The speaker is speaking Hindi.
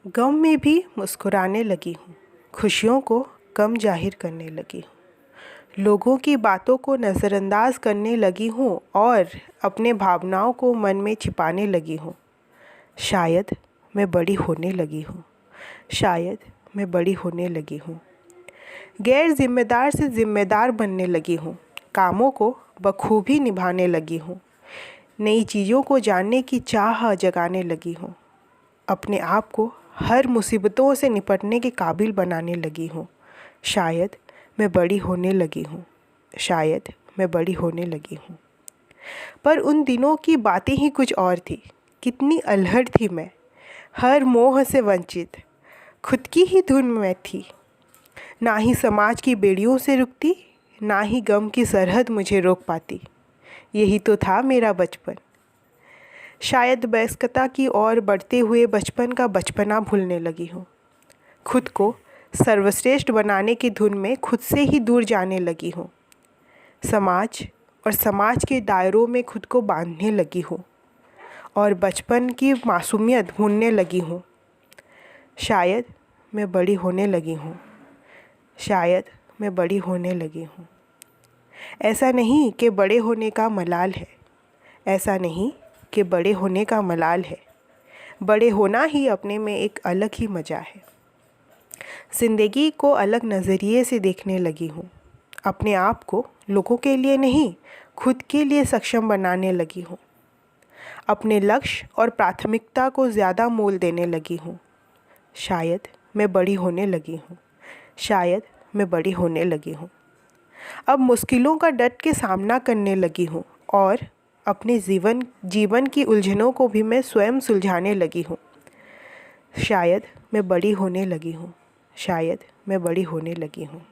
गम में भी मुस्कुराने लगी हूँ, खुशियों को कम जाहिर करने लगी हूँ। लोगों की बातों को नज़रअंदाज करने लगी हूँ और अपने भावनाओं को मन में छिपाने लगी हूँ। शायद मैं बड़ी होने लगी हूँ, शायद मैं बड़ी होने लगी हूँ। गैर जिम्मेदार से जिम्मेदार बनने लगी हूँ, कामों को बखूबी निभाने लगी हूँ। नई चीज़ों को जानने की चाह जगाने लगी हूँ। अपने आप को हर मुसीबतों से निपटने के काबिल बनाने लगी हूँ। शायद मैं बड़ी होने लगी हूँ, शायद मैं बड़ी होने लगी हूँ। पर उन दिनों की बातें ही कुछ और थी। कितनी अल्हड़ थी मैं, हर मोह से वंचित, खुद की ही धुन में थी। ना ही समाज की बेड़ियों से रुकती, ना ही गम की सरहद मुझे रोक पाती। यही तो था मेरा बचपन। शायद वयस्कता की ओर बढ़ते हुए बचपन का बचपना भूलने लगी हूँ। खुद को सर्वश्रेष्ठ बनाने की धुन में खुद से ही दूर जाने लगी हूँ। समाज और समाज के दायरों में खुद को बांधने लगी हूँ और बचपन की मासूमियत भूलने लगी हूँ। शायद मैं बड़ी होने लगी हूँ, शायद मैं बड़ी होने लगी हूँ। ऐसा नहीं कि बड़े होने का मलाल है, ऐसा नहीं कि बड़े होने का मलाल है। बड़े होना ही अपने में एक अलग ही मज़ा है। ज़िंदगी को अलग नज़रिए से देखने लगी हूँ। अपने आप को लोगों के लिए नहीं, खुद के लिए सक्षम बनाने लगी हूँ। अपने लक्ष्य और प्राथमिकता को ज़्यादा मोल देने लगी हूँ। शायद मैं बड़ी होने लगी हूँ, शायद मैं बड़ी होने लगी हूँ। अब मुश्किलों का डट के सामना करने लगी हूँ और अपने जीवन की उलझनों को भी मैं स्वयं सुलझाने लगी हूँ। शायद मैं बड़ी होने लगी हूँ, शायद मैं बड़ी होने लगी हूँ।